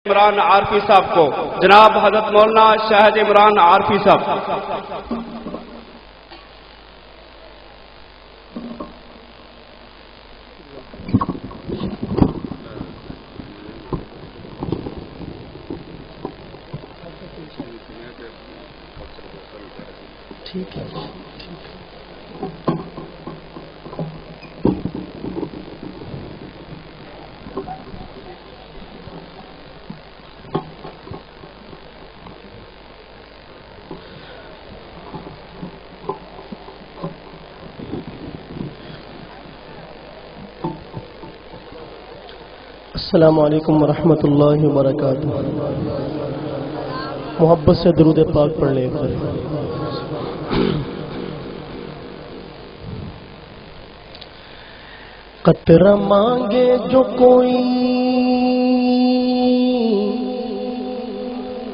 عمران عارفی صاحب کو، جناب حضرت مولانا شاہد عمران عارفی صاحب۔ ٹھیک ہے۔ السلام علیکم ورحمۃ اللہ وبرکاتہ۔ محبت سے درود پاک پڑھ لے کر۔ قطرہ مانگے جو کوئی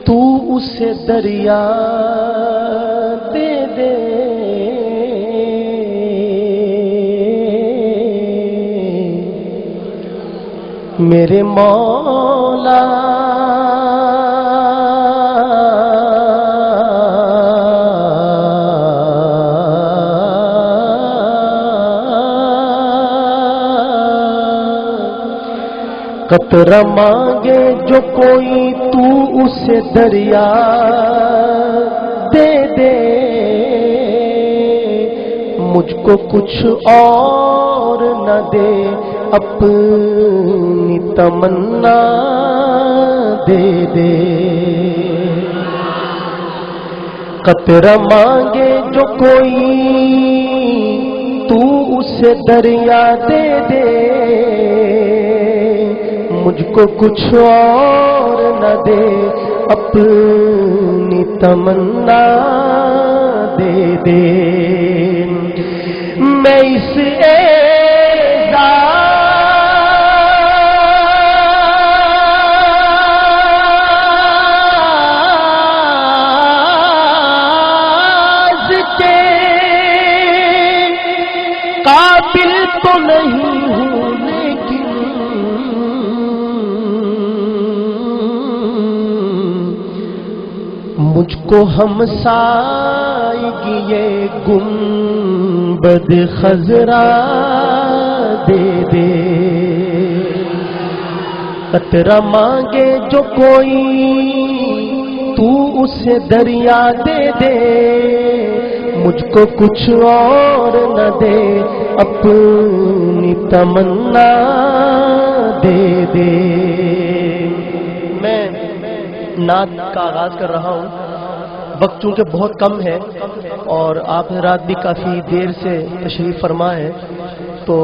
تو اسے دریا دے دے، میرے مولا قطرہ مانگے جو کوئی تو اسے دریا دے دے، مجھ کو کچھ اور نہ دے، اپنی تمنا دے دے۔ قطرہ مانگے جو کوئی تو اسے دریا دے دے، مجھ کو کچھ اور نہ دے، اپنی تمنا دے دے۔ میں اس اعزاز کے قابل تو نہیں ہوں، لیکن مجھ کو ہمسائیگی یہ گنبد خضرا دے دے۔ قطرہ مانگے جو کوئی تو اسے دریا دے دے، مجھ کو کچھ اور نہ دے، اپنی تمنا دے دے۔ میں نعت کا آغاز کر رہا ہوں، وقت چونکہ بہت کم ہے اور آپ حضرات بھی کافی دیر سے تشریف فرما ہے، تو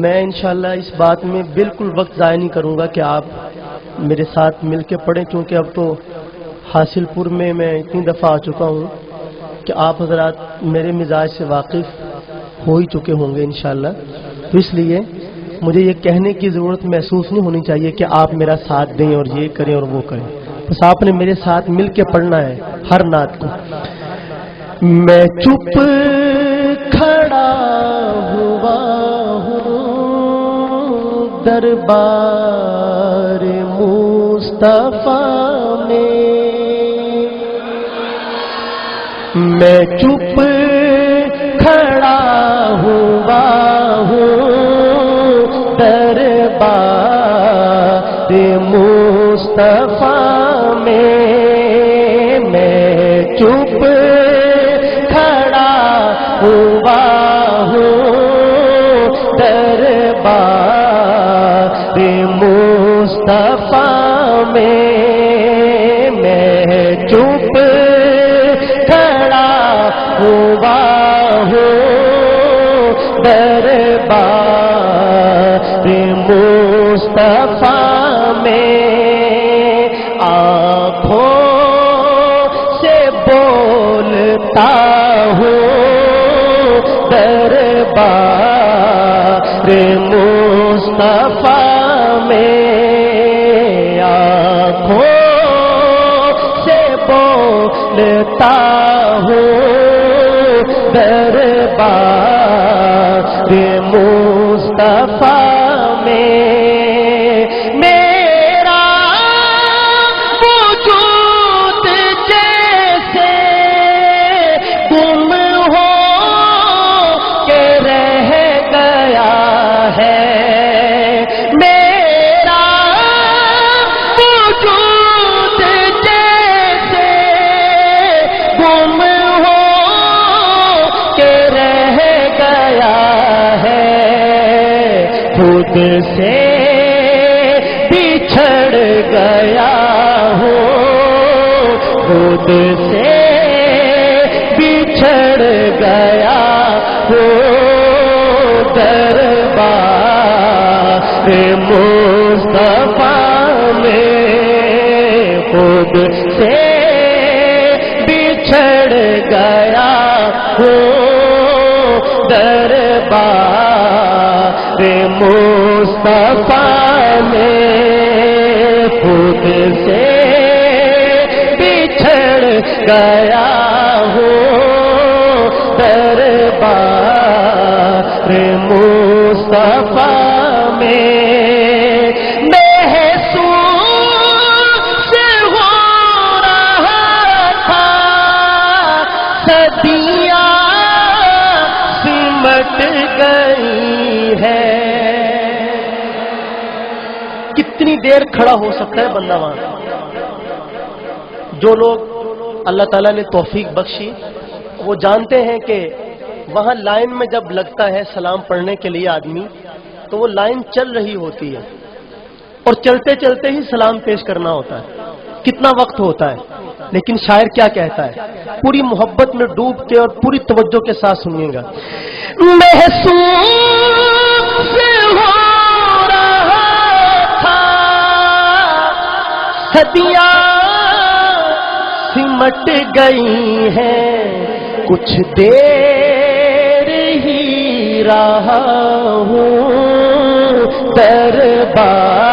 میں انشاءاللہ اس بات میں بالکل وقت ضائع نہیں کروں گا کہ آپ میرے ساتھ مل کے پڑھیں، کیونکہ اب تو حاصل پور میں اتنی دفعہ آ چکا ہوں کہ آپ حضرات میرے مزاج سے واقف ہو ہی چکے ہوں گے انشاءاللہ، تو اس لیے مجھے یہ کہنے کی ضرورت محسوس نہیں ہونی چاہیے کہ آپ میرا ساتھ دیں اور یہ کریں اور وہ کریں، بس آپ نے میرے ساتھ مل کے پڑھنا ہے ہر نعت کو۔ میں چپ کھڑا ہوا ہوں دربار مصطفیٰ میں، میں چپ کھڑا ہوا ہوں دربار مصطفیٰ میں، میں چپ کھڑا ہوا ہوں دربار مصطفیٰ میں، میں چپ کھڑا ہوا ہوں دربار مصطفیٰ میں، آنکھوں سے بولتا ہوں دربار مصطفیٰ میں، آنکھوں سے بولتا ہوں دربار مصطفیٰ میں، میرا خود سے بچھڑ گیا ہوں، خود سے بچھڑ گیا ہوں، دربار مصطفیٰ میں خود سے بچھڑ گیا ہوں، دربار مصطفیٰ میں خود سے بچھڑ گیا ہوں، دربار مصطفیٰ میں محسوس ہو رہا تھا صدیاں سمٹ گئی ہے۔ کتنی دیر کھڑا ہو سکتا ہے بندہ وہاں؟ جو لوگ اللہ تعالیٰ نے توفیق بخشی وہ جانتے ہیں کہ وہاں لائن میں جب لگتا ہے سلام پڑھنے کے لیے آدمی تو وہ لائن چل رہی ہوتی ہے اور چلتے چلتے ہی سلام پیش کرنا ہوتا ہے، کتنا وقت ہوتا ہے۔ لیکن شاعر کیا کہتا ہے؟ پوری محبت میں ڈوب کے اور پوری توجہ کے ساتھ سنیے گا۔ محسوس ہو رہا تھا صدیاں سمٹ گئی ہیں، کچھ دیر ہی رہا ہوں، دربار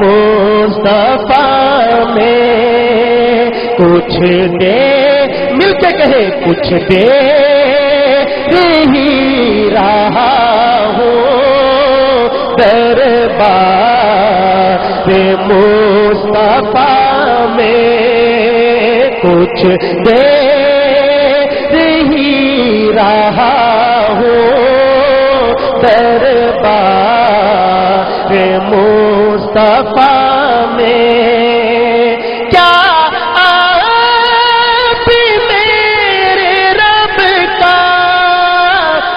مصطفیٰ میں کچھ دیر، مل کے کہے کچھ دیر ہی رہا ہوں، دربار مصطفیٰ میں کچھ دیر ہی رہا ہوں، دربار مصطفیٰ میں کیا آپ میرے رب کا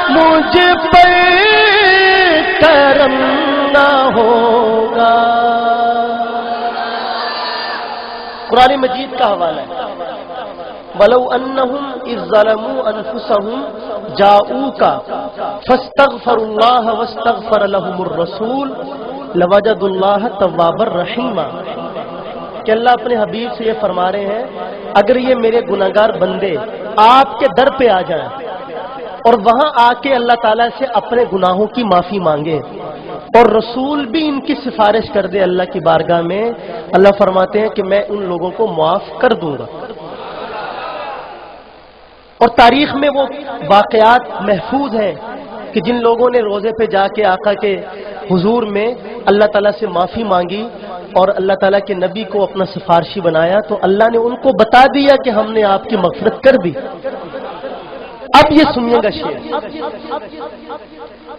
مجھ پر کرم نہ ہوگا؟ قرآن مجید کا حوالہ ہے، وَلَوْ أَنَّهُمْ إِذْ ظَلَمُوا أَنفُسَهُمْ جَاءُوكَ فَاسْتَغْفَرُوا اللَّهَ وَاسْتَغْفَرَ لَهُمُ الرَّسُولُ لَوَجَدُوا اللَّهَ تَوَّابًا رَحِيمًا۔ کہ اللہ اپنے حبیب سے یہ فرما رہے ہیں اگر یہ میرے گناہگار بندے آپ کے در پہ آ جائیں اور وہاں آ کے اللہ تعالیٰ سے اپنے گناہوں کی معافی مانگے اور رسول بھی ان کی سفارش کر دے اللہ کی بارگاہ میں، اللہ فرماتے ہیں کہ میں ان لوگوں کو معاف کر دوں گا۔ اور تاریخ میں وہ واقعات محفوظ ہیں کہ جن لوگوں نے روزے پہ جا کے آقا کے حضور میں اللہ تعالیٰ سے معافی مانگی اور اللہ تعالیٰ کے نبی کو اپنا سفارشی بنایا تو اللہ نے ان کو بتا دیا کہ ہم نے آپ کی مغفرت کر دی۔ اب یہ سنیے گا شعر،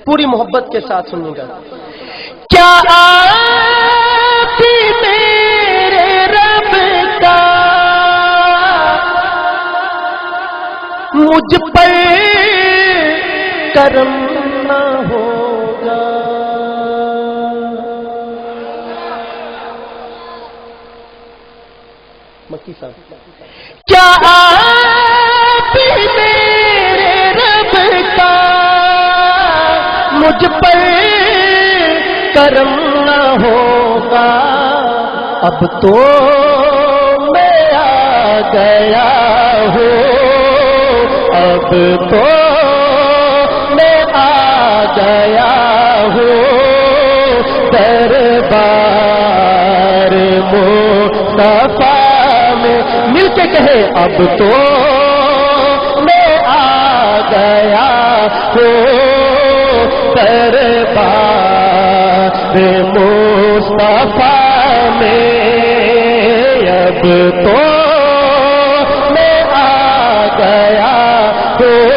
پوری محبت کے ساتھ سنیے گا۔ کیا آپ میرے رب کا مجھ پر کرم نہ ہوگا؟ مکی صاحب، کیا آپ میرے رب کا مجھ پر کرم نہ ہوگا؟ اب تو میں آ گیا ہوں، اب تو میں آ گیا ہوں، دربار مصطفیٰ میں، مل کے کہے اب تو میں آ گیا ہوں، دربار مصطفیٰ میں، اب تو میں آ گیا ہوں،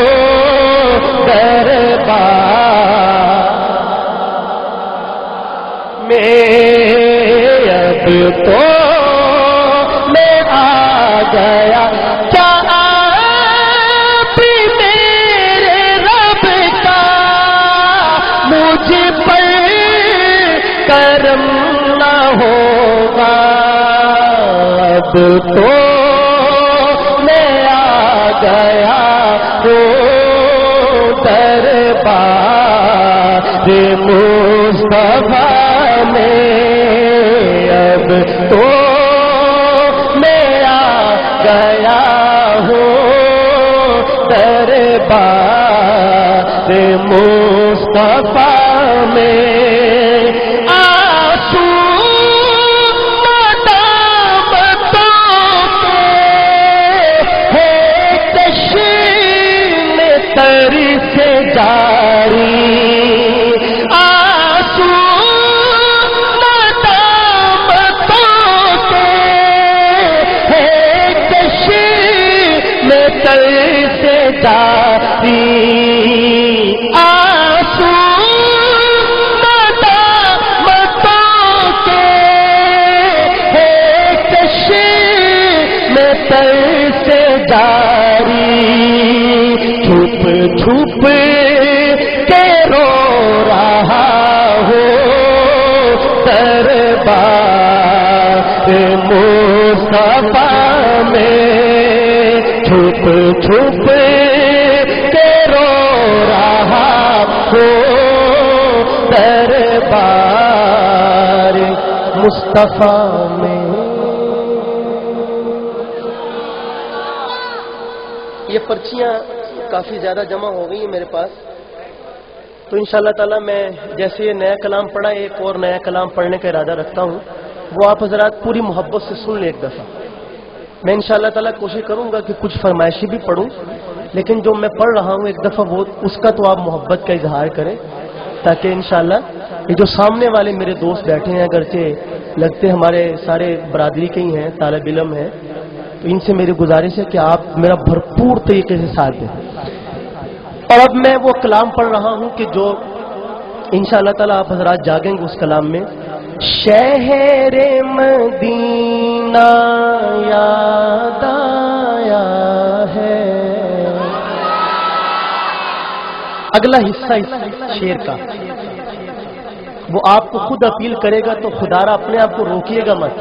دربار میں، اب تو میں آ گیا۔ کیا آپ میرے رب کا مجھ اب تو میں آ گیا ہوں دربار مصطفیٰ میں، اب تو میں آ گیا ہوں دربار مصطفیٰ میں، چھپ چھپ کے رو رہا ہو دربار مصطفیٰ میں، چھپ چھپ کے رو رہا ہو دربار مصطفیٰ میں۔ یہ پرچیاں کافی زیادہ جمع ہو گئی ہیں میرے پاس، تو انشاءاللہ تعالی میں جیسے یہ نیا کلام پڑھا ایک اور نیا کلام پڑھنے کا ارادہ رکھتا ہوں، وہ آپ حضرات پوری محبت سے سن لیں ایک دفعہ۔ میں انشاءاللہ تعالی کوشش کروں گا کہ کچھ فرمائشی بھی پڑھوں، لیکن جو میں پڑھ رہا ہوں ایک دفعہ وہ اس کا تو آپ محبت کا اظہار کریں، تاکہ انشاءاللہ یہ جو سامنے والے میرے دوست بیٹھے ہیں اگرچہ لگتے ہمارے سارے برادری کے ہی ہیں، طالب علم ہیں، تو ان سے میری گزارش ہے کہ آپ میرا بھرپور طریقے سے ساتھ دیں۔ اور اب میں وہ کلام پڑھ رہا ہوں کہ جو انشاءاللہ تعالی آپ حضرات جاگیں گے اس کلام میں، شہر مدینہ یاد آیا ہے۔ اگلا حصہ اس شعر کا وہ آپ کو خود اپیل کرے گا، تو خدارا اپنے آپ کو روکیے گا مت۔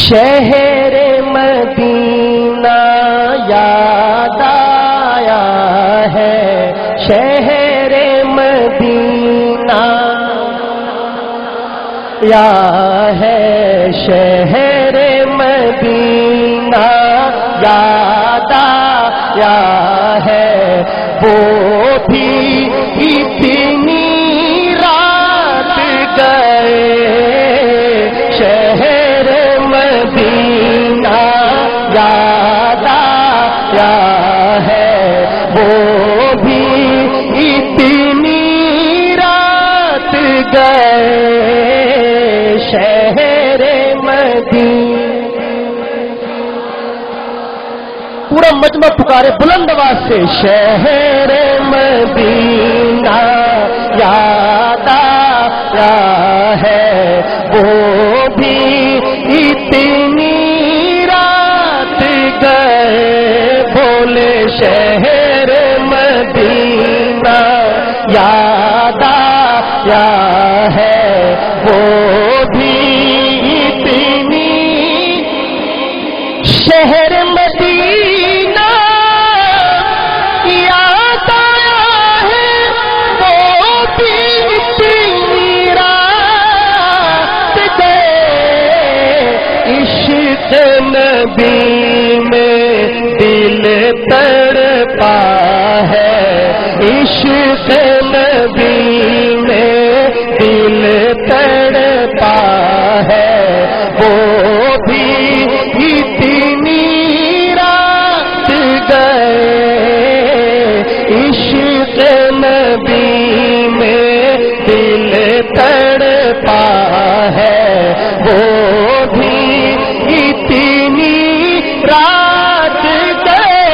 شہر مدینہ یاد آیا ہے، شہر مدینہ یا ہے، شہر مدینہ یاد آیا ہے، وہ بھی اتنی رات گئے، شہر مدینہ یاد آیا ہے، وہ بھی اتنی رات گئے، شہر مدینہ۔ پورا مجمع پکارے بلند آواز سے، شہر مدینہ یاد آیا ہے، وہ بھی اتنی رات گئے، بولے شہر مدینہ یاد آیا ہے، وہ بھی اتنی، شہر مدینہ یاد آیا ہے، وہ بھی اتنی رات گئے، عشق نبی میں دل تڑپا ہے، عشق نبی میں دل تڑپا ہے، وہ بھی اتنی رات گئے، عشق نبی میں دل تڑپا ہے، وہ بھی اتنی رات گئے،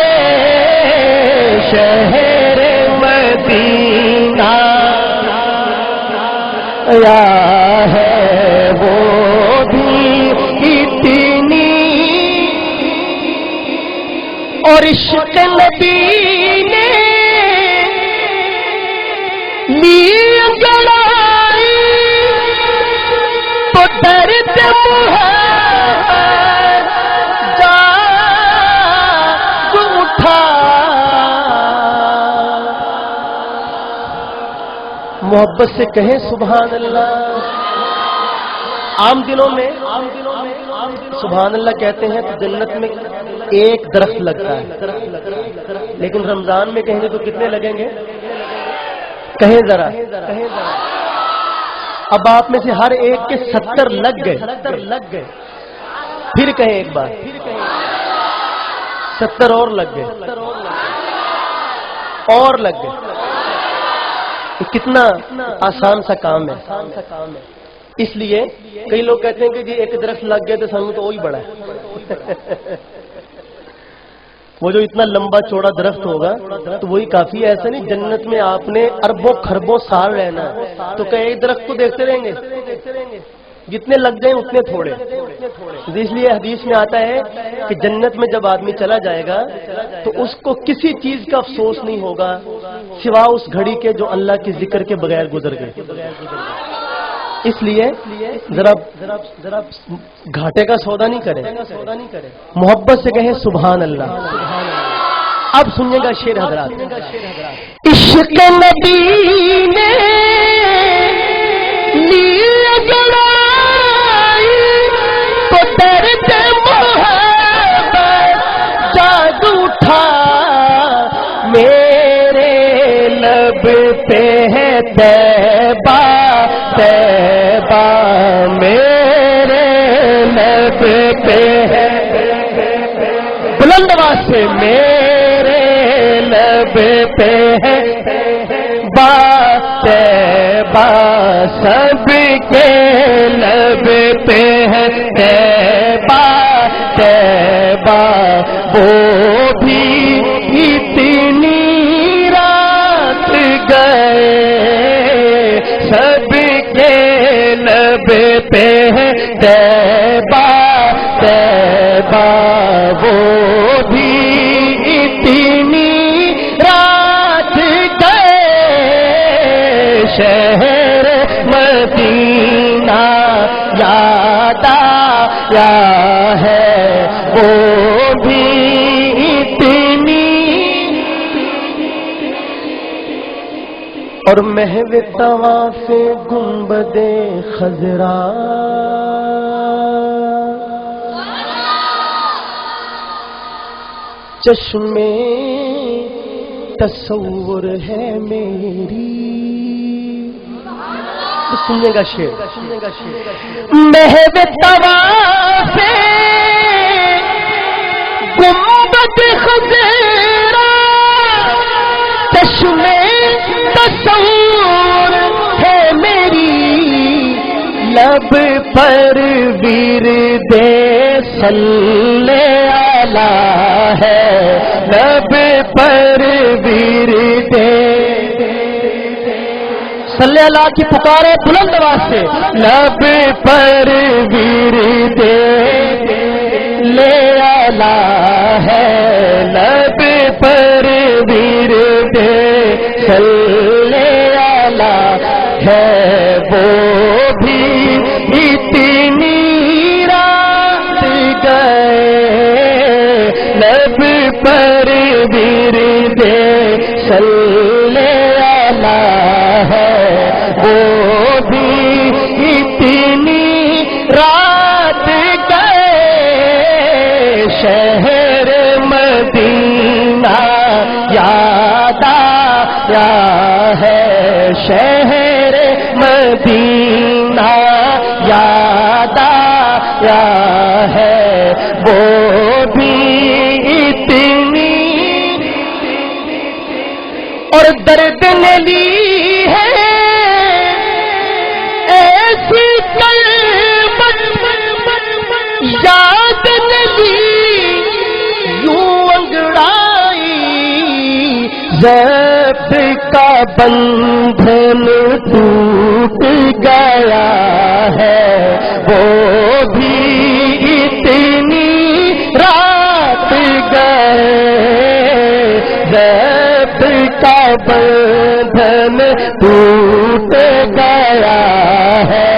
شہر مدینہ یا ہے، وہ بھی اتنی، اور عشق نبی نے لی انگڑائی تو درد محبت محبت سے کہیں سبحان اللہ. عام دنوں میں سبحان اللہ کہتے ہیں تو جنت میں ایک درخت لگتا ہے، لیکن رمضان میں کہیں گے تو کتنے لگیں گے؟ کہیں ذرا. اب آپ میں سے ہر ایک کے 70 لگ گئے. پھر کہیں ایک بار 70 اور لگ گئے اور لگ گئے. یہ کتنا آسان سا کام ہے. اس لیے کئی لوگ کہتے ہیں کہ جی ایک درخت لگ گیا تو سامنے تو وہی بڑا ہے. وہ جو اتنا لمبا چوڑا درخت ہوگا تو وہی کافی ہے. ایسا نہیں جنت میں آپ نے اربوں خربوں سال رہنا ہے تو کہ ایک درخت کو دیکھتے رہیں گے، جتنے لگ جائیں اتنے تھوڑے. اس لیے حدیث میں آتا ہے کہ جنت میں جب آدمی چلا جائے گا تو اس کو کسی چیز کا افسوس نہیں ہوگا سوا اس گھڑی کے جو اللہ کے ذکر کے بغیر گزر گئے. اس لیے ذرا گھاٹے کا سودا نہیں کریں، محبت سے کہیں سبحان اللہ. اب سنیے گا شعر حضرات. عشق نبی نے تو درد محبت جادو اٹھا میرے لب پہ ہے طیبہ طیبہ میرے لب پہ ہے. بلند آواز سے میرے لب پہ ہے بات طیبہ سب کے لب پہ ہے طیبہ طیبہ وہ بھی اتنی رات گئے سب کے لب پہ ہے طیبہ طیبہ وہ بھی اتنی رات گئے شہر مدینہ یاد آیا ہے وہ بھی اتنی. اور محو طواف گنبد خضرا چشمے تصور ہے میری. سننے کا شعر محو طواف گنبد خضرا چشمے تصور ہے میری لب پر ورد صلی اللہ ہے لب پر ورد صلی اللہ کی پکارے بلند آواز سے لب پر ورد لے آلہ ہے لب پر ورد صلی اللہ ہے وہ بھی اتنی رات گئے لب پر ورد صلی اللہ ہے وہ بھی اتنی رات گئے شہر مدینہ یاد آیا ہے شہر مدینہ یاد آیا ہے وہ بھی اتنی. اور درد نے لی ہے ایسی کلمت یاد نے لی یوں انگڑائی ضبط کا بندھن ٹوٹ گیا ہے وہ بھی اتنی رات گئے ضبط کا بندھن ٹوٹ گیا ہے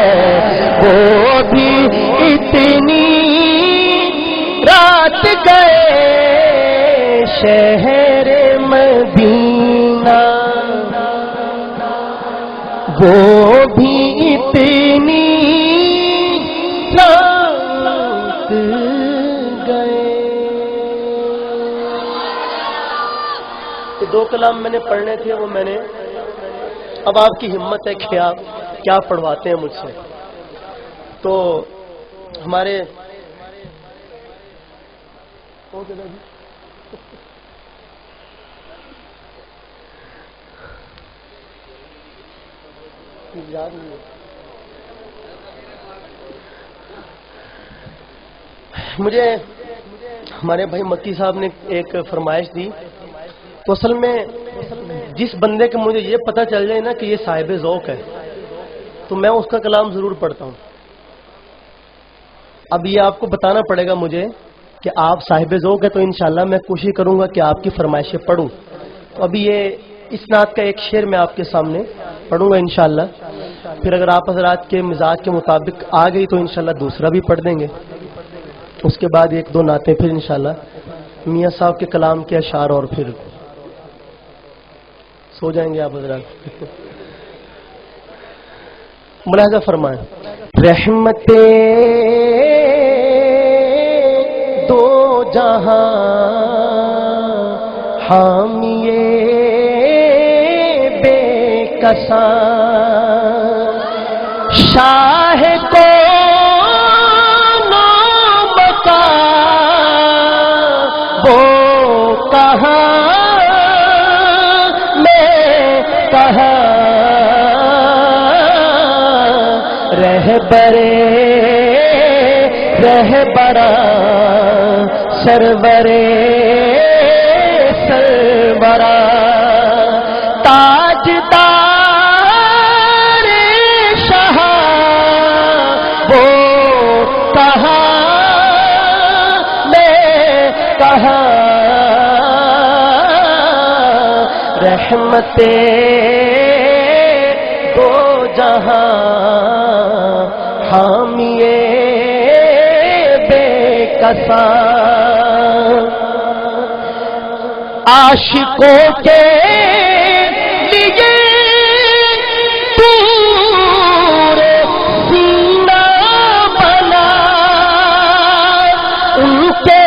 وہ بھی اتنی رات گئے شہر مدینہ وہ بھی اتنی رات گئے. یہ دو کلام میں نے پڑھنے تھے، وہ میں نے، اب آپ کی ہمت ہے کہ آپ کیا پڑھواتے ہیں مجھ سے. تو ہمارے یاد نہیں ہے. مجھے ہمارے بھائی مکی صاحب نے ایک فرمائش دی، تو اصل میں جس بندے کے مجھے یہ پتہ چل جائے نا کہ یہ صاحب ذوق ہے تو میں اس کا کلام ضرور پڑھتا ہوں. اب یہ آپ کو بتانا پڑے گا مجھے کہ آپ صاحب ذوق ہے، تو انشاءاللہ میں کوشش کروں گا کہ آپ کی فرمائشیں پڑھوں. تو ابھی یہ اس نعت کا ایک شعر میں آپ کے سامنے پڑھوں گا انشاءاللہ. پھر اگر آپ حضرات کے مزاج کے مطابق آ گئی تو انشاءاللہ دوسرا بھی پڑھ دیں گے. اس کے بعد ایک دو نعتیں پھر انشاءاللہ میاں صاحب کے کلام کے اشعار، اور پھر سو جائیں گے آپ حضرات. ملاحظہ فرمائیں. رحمتیں دو جہاں حامیے بے کساں، شاہ کو نامکا وہ کہاں میں کہاں، رہبرا سرورے سرورا، تاجدار شاہ وہ کہاں میں کہاں، رحمتیں دو جہاں حامیے بے کساں، عاشقوں کے لیے دور سینہ بنا، ان کے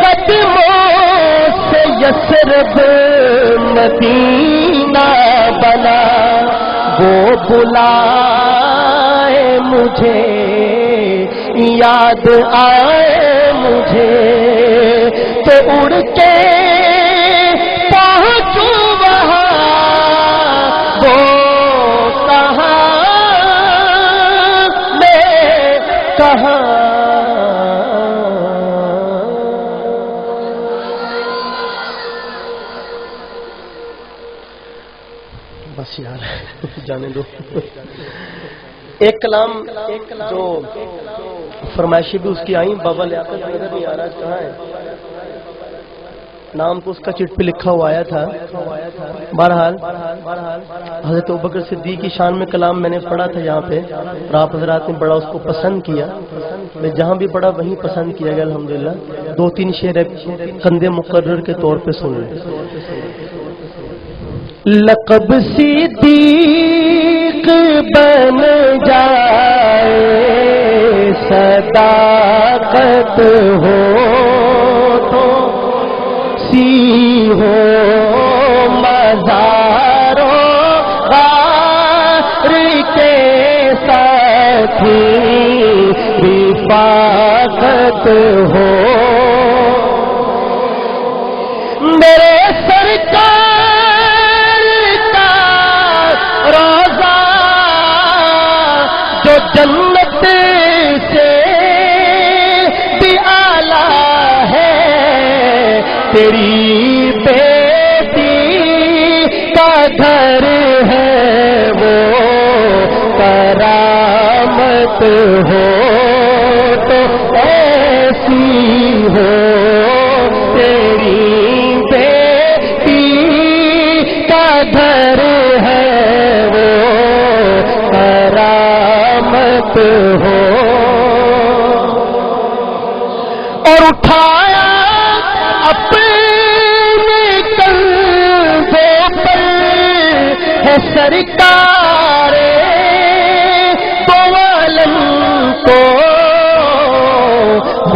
قدموں سے یثرب مدینہ بنا. وہ بلائے مجھے یاد آئے مجھے تو اڑ کے پہنچوں وہاں، وہ کہاں میں کہاں. بس یار جانے دو. ایک کلام جو فرمائشی بھی اس کی آئیں، بابا لیاقت نظر نہیں آ رہا کہاں ہے، نام تو اس کا چٹ پہ لکھا ہوا آیا تھا. بہرحال حضرت ابوبکر صدیق کی شان میں کلام میں نے پڑھا تھا یہاں پہ، اور آپ حضرات نے بڑا اس کو پسند کیا. میں جہاں بھی پڑھا وہیں پسند کیا گیا الحمدللہ. دو تین شعر کندے مقرر کے طور پہ سن لیں. لقب صدیق بن جائے، صداقت ہو تو سی ہو مزاروں غار کے ساتھی، رفاقت ہو میرے سرکار روزہ جو جنت سے بھی اعلیٰ ہے، تیری بیٹی کا گھر ہے وہ کرامت ہو تو ایسی ہو، تیری بیٹی کا گھر ہے وہ کرامت ہو. اور اٹھایا اپنے کندھوں پر ہے سرکار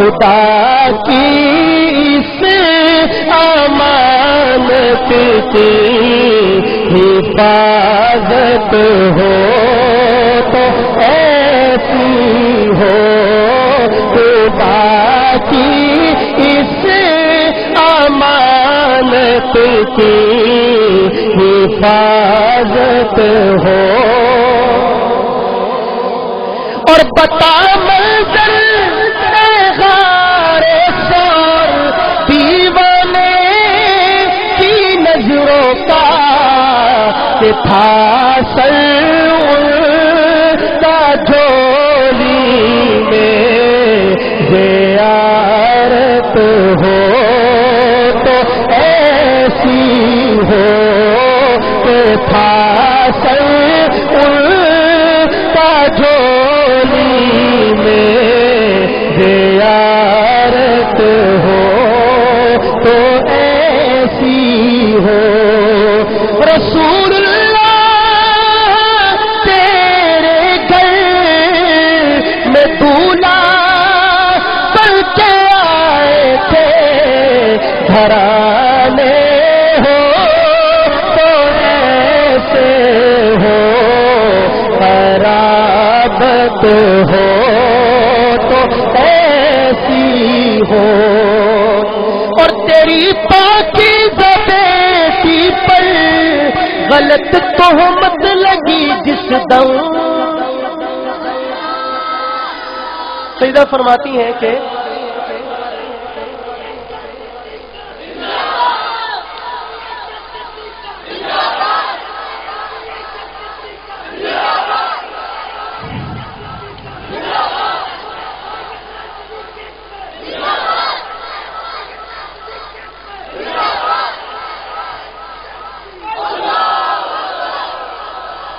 خدا کی اس امانت کی حفاظت ہو تو ایسی ہو، خدا کی اس امانت کی حفاظت ہو۔ اور بتا منظر غار سور دیوانے کی نظروں کا کہ تھا سر کا جھولی میں زیارت ہو تو ایسی ہو کہ تھا سر کا جھولی میں زیارت ہو تو ایسی ہو۔ رسول اللہ تیرے گھر میں دولہا بن کے آئے تھے، گھرانے ہو تو ایسے ہو، قرابت ہو تو ایسی ہو۔ اور تیری پاکیزہ بیٹی پر غلط تہمت لگی جس دم، سیدہ فرماتی ہیں کہ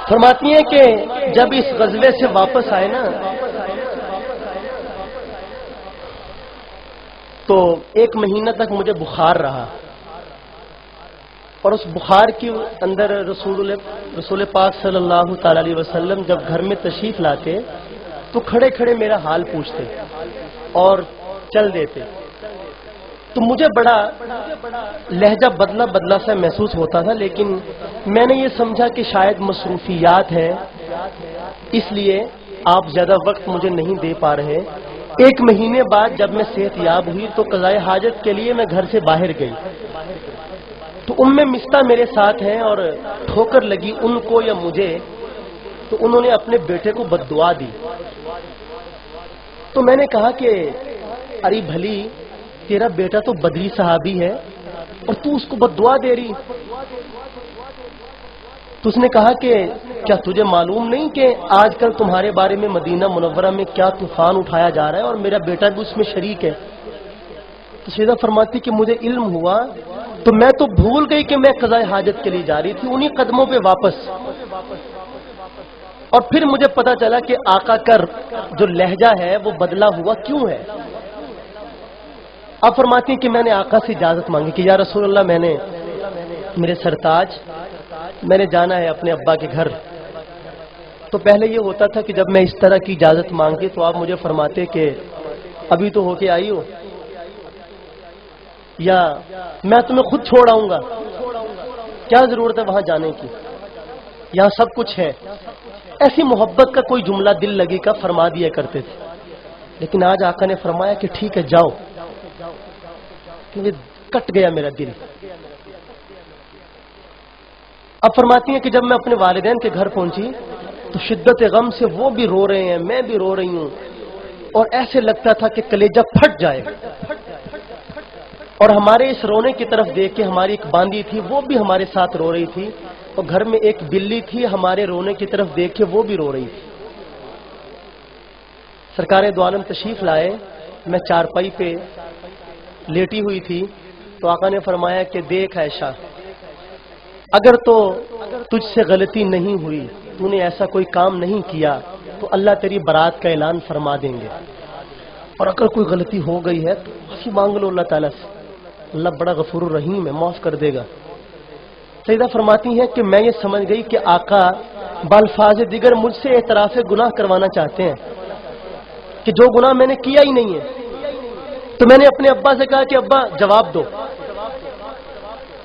فرماتی ہیں کہ جب اس غزوے سے واپس آئے نا تو 1 مہینہ تک مجھے بخار رہا، اور اس بخار کے اندر رسول پاک صلی اللہ تعالی علیہ وسلم جب گھر میں تشریف لاتے تو کھڑے کھڑے میرا حال پوچھتے اور چل دیتے، تو مجھے بڑا لہجہ بدلا سا محسوس ہوتا تھا، لیکن میں نے یہ سمجھا کہ شاید مصروفیات ہیں، اس لیے آپ زیادہ وقت مجھے نہیں دے پا رہے۔ 1 مہینے بعد جب میں صحت یاب ہوئی تو قضاء حاجت کے لیے میں گھر سے باہر گئی، تو مستہ میرے ساتھ ہیں، اور ٹھوکر لگی ان کو یا مجھے، تو انہوں نے اپنے بیٹے کو بد دعا دی۔ تو میں نے کہا کہ ارے بھلی تیرا بیٹا تو بدری صحابی ہے اور تو اس کو بد دعا دے رہی۔ تو اس نے کہا کہ کیا تجھے معلوم نہیں کہ آج کل تمہارے بارے میں مدینہ منورہ میں کیا طوفان اٹھایا جا رہا ہے، اور میرا بیٹا بھی اس میں شریک ہے۔ تو سیدہ فرماتی کہ مجھے علم ہوا تو میں تو بھول گئی کہ میں قضاء حاجت کے لیے جا رہی تھی، انہی قدموں پہ واپس، اور پھر مجھے پتا چلا کہ آقا کا جو لہجہ ہے وہ بدلا ہوا کیوں ہے۔ اب فرماتی ہیں کہ میں نے آقا سے اجازت مانگی کہ یا رسول اللہ، میں نے میرے سرتاج میں نے جانا ہے اپنے ابا کے گھر۔ تو پہلے یہ ہوتا تھا کہ جب میں اس طرح کی اجازت مانگتی تو آپ مجھے فرماتے کہ ابھی تو ہو کے آئی ہو، یا میں تمہیں خود چھوڑ آؤں گا، کیا ضرورت ہے وہاں جانے کی، یہاں سب کچھ ہے۔ ایسی محبت کا کوئی جملہ دل لگی کا فرما دیا کرتے تھے، لیکن آج آقا نے فرمایا کہ ٹھیک ہے جاؤ، کیونکہ کٹ گیا میرا دل۔ اب فرماتی ہیں کہ جب میں اپنے والدین کے گھر پہنچی تو شدت غم سے وہ بھی رو رہے ہیں، میں بھی رو رہی ہوں، اور ایسے لگتا تھا کہ کلیجہ پھٹ جائے گا۔ اور ہمارے اس رونے کی طرف دیکھ کے ہماری ایک باندی تھی، وہ بھی ہمارے ساتھ رو رہی تھی، اور گھر میں ایک بلی تھی، ہمارے رونے کی طرف دیکھ کے وہ بھی رو رہی تھی۔ سرکار دو عالم تشریف لائے، میں چارپائی پہ لیٹی ہوئی تھی، تو آقا نے فرمایا کہ دیکھ عائشہ، اگر تو تجھ سے غلطی نہیں ہوئی، تو نے ایسا کوئی کام نہیں کیا، تو اللہ تیری برات کا اعلان فرما دیں گے، اور اگر کوئی غلطی ہو گئی ہے تو معافی مانگ لو اللہ تعالیٰ سے، اللہ بڑا غفور الرحیم ہے، معاف کر دے گا۔ سیدہ فرماتی ہیں کہ میں یہ سمجھ گئی کہ آقا بالفاظ دیگر مجھ سے اعتراف گناہ کروانا چاہتے ہیں، کہ جو گناہ میں نے کیا ہی نہیں ہے، تو میں نے اپنے ابا سے کہا کہ ابا جواب دو.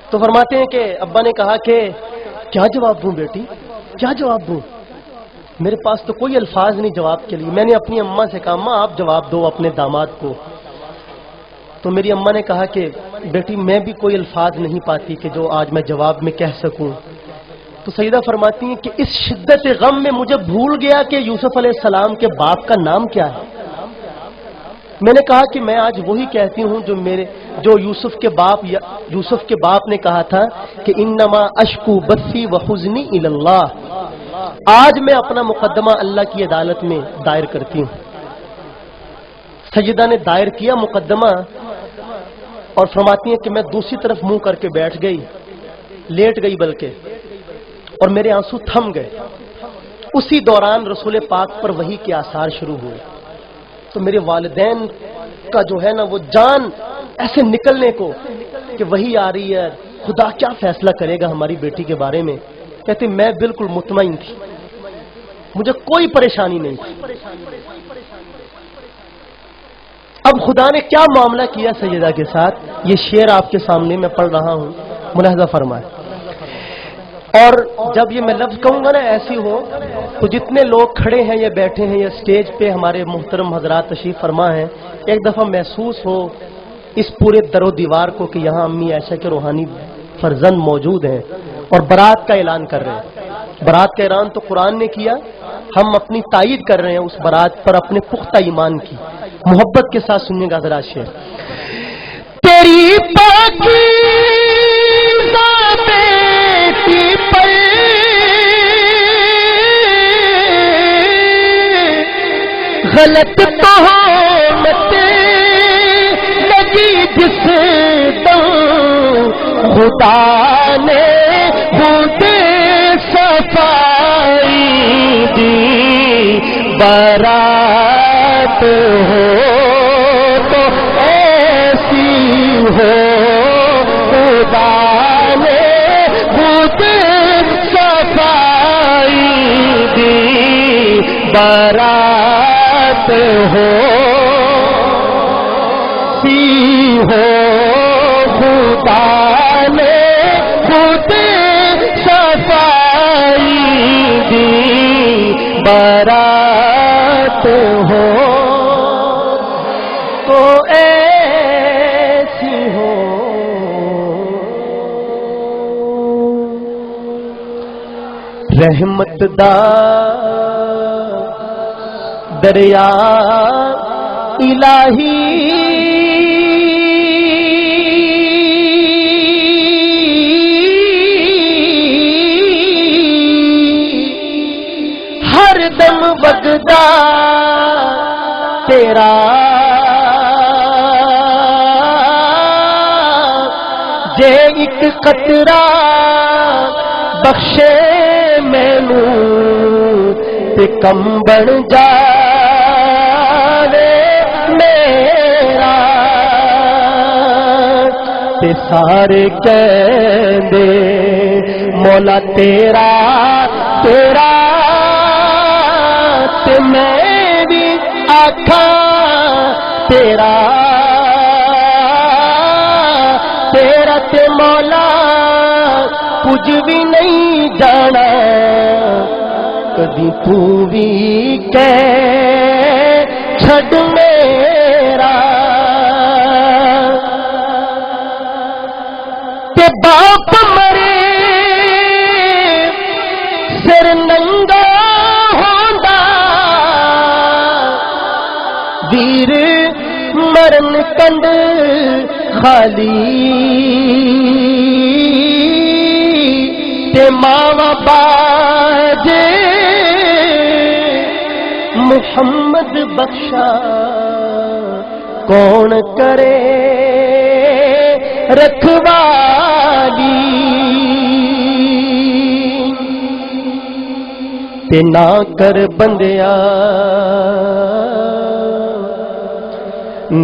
تو فرماتے ہیں کہ ابا نے کہا کہ کیا جواب دوں بیٹی، کیا جواب دوں؟ میرے پاس تو کوئی الفاظ نہیں جواب کے لیے. میں نے اپنی اماں سے کہا اماں آپ جواب دو اپنے داماد کو. تو میری اماں نے کہا کہ بیٹی میں بھی کوئی الفاظ نہیں پاتی کہ جو آج میں جواب میں کہہ سکوں. تو سیدہ فرماتی ہیں کہ اس شدت غم میں مجھے بھول گیا کہ یوسف علیہ السلام کے باپ کا نام کیا ہے. میں نے کہا کہ میں آج وہی کہتی ہوں جو یوسف کے باپ نے کہا تھا کہ انما اشکو بثی وحزنی الی اللہ. آج میں اپنا مقدمہ اللہ کی عدالت میں دائر کرتی ہوں. سیدہ نے دائر کیا مقدمہ اور فرماتی ہیں کہ میں دوسری طرف منہ کر کے بیٹھ گئی، لیٹ گئی بلکہ، اور میرے آنسو تھم گئے. اسی دوران رسول پاک پر وحی کے آثار شروع ہوئے. تو میرے والدین کا جو ہے نا وہ جان ایسے نکلنے کو کہ وحی آ رہی ہے، خدا کیا فیصلہ کرے گا ہماری بیٹی کے بارے میں. کہتے میں بالکل مطمئن تھی، مجھے کوئی پریشانی نہیں تھی. اب خدا نے کیا معاملہ کیا سیدہ کے ساتھ، یہ شعر آپ کے سامنے میں پڑھ رہا ہوں، ملاحظہ فرمائے. اور جب یہ میں لفظ کہوں گا نا ایسی ہو تو جتنے لوگ کھڑے ہیں یا بیٹھے ہیں یا اسٹیج پہ ہمارے محترم حضرات تشریف فرما ہیں، ایک دفعہ محسوس ہو اس پورے در و دیوار کو کہ یہاں امی عائشہ کے روحانی فرزند موجود ہیں اور برات کا اعلان کر رہے ہیں. برات کا اعلان تو قرآن نے کیا، ہم اپنی تائید کر رہے ہیں اس برات پر اپنے پختہ ایمان کی. محبت کے ساتھ سنیے گا ذرا شعر. تیری بیٹی پر غلط تہمت لگی جس دم خدا نے خود صفائی دی. برات ہو تو ایسی ہو خدا نے خود صفائی دی. برات ہو سی ہو خدا نے خود صفائی دی. برات ہو تو ایسی ہو. رحمت دا دریا الہی ہر دم وگدا تیرا جے ایک قطرہ بخشے مینوں تے کم بن جاوے میرا. تے سارے کہندے مولا تیرا تیرا تے میں بھی آکھاں تیرا تیرا تے مولا کچھ بھی نہیں جانا. کدی تو بھی کہہ چھڈ میرا تے باپ مرے سر ننگا ہوندا ویر مرن کنڈ خالی تے ماوا باجے محمد بخشا کون کرے رکھوالی. تے نہ کر بندیا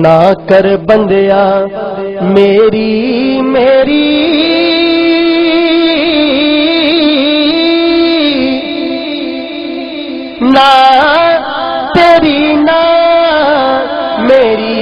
نہ کر بندیا میری میری نہ تیری نہ میری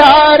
4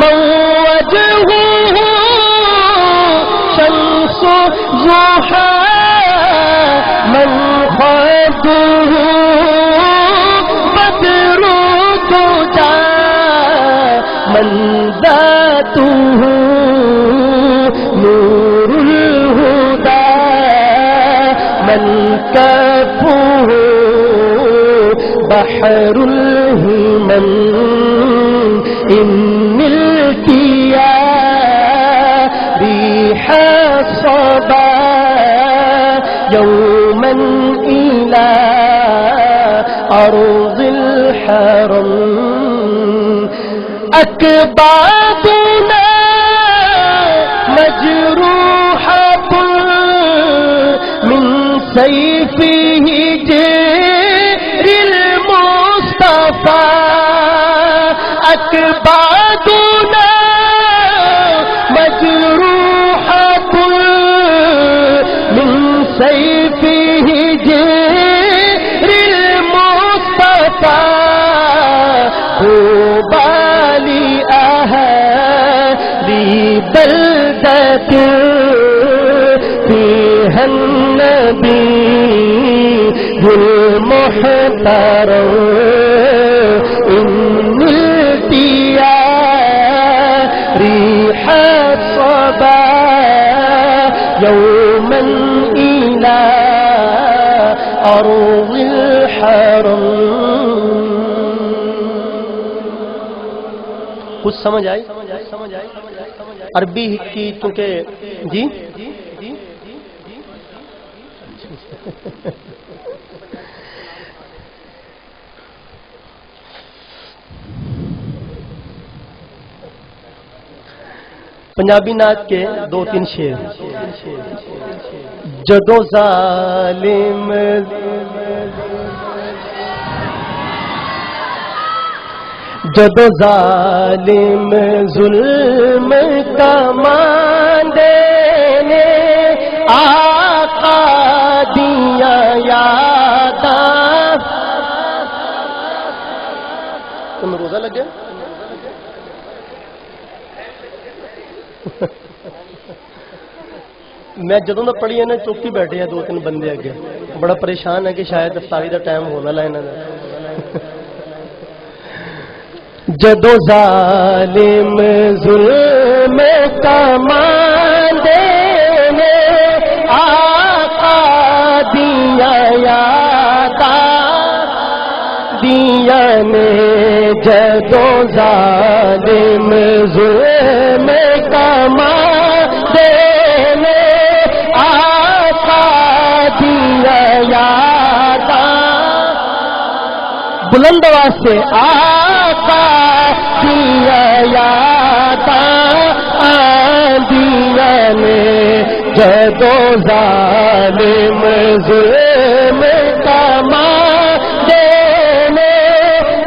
موجهه شمس ضحى من خده بدر دجى من ذاته نور الهدى من كفه بحر الهمم إن التيا ريح صبا يوما إلى أرض الحرم أكبادنا مجروحة من سيفه جير المصطفى أكبادنا مجروحة من سيفه جير المصطفى طوبى لأهل بلدة فيها النبي المحترم ريح صبا يوما إلى أرض الحرم. کچھ سمجھ آئی عربی کی چونکہ جی پنجابی نعت کے 2-3 شعر. جدو ظالم جدو ظالم ظلم کا ماندے نے آقا دیا یاداں. تم گیا میں جدوں میں پڑھی ہے نا چوکی بیٹھے ہیں 2-3 بندے اگے بڑا پریشان ہے کہ شاید افطاری دا ٹائم ہونا لینا جدو ظالم ظلم کماندے نے آقا دیا یادا دیا نے جدو ظالم ظلم کماندے نے آقا دیا یادا بلند آواز سے آقا دیا یادا آندیا نے جدو ظالم ظلم کماندے نے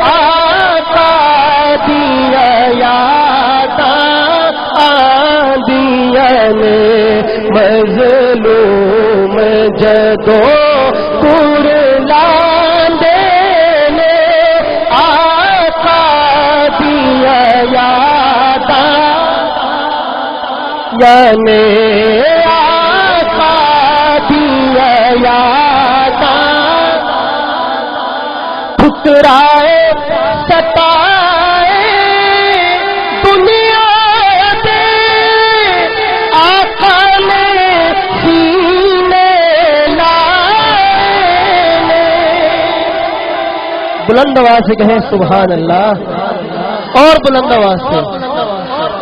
آقا دیا یادا آندیا نے مظلوم جدو قرلاندے نے آقا دیا یادا یعنی آقا دیا یادا ٹھکرائے ستائے دنیا دے آقا نے سینے لائے بلند آواز سے کہیں سبحان اللہ اور بلند آواز سے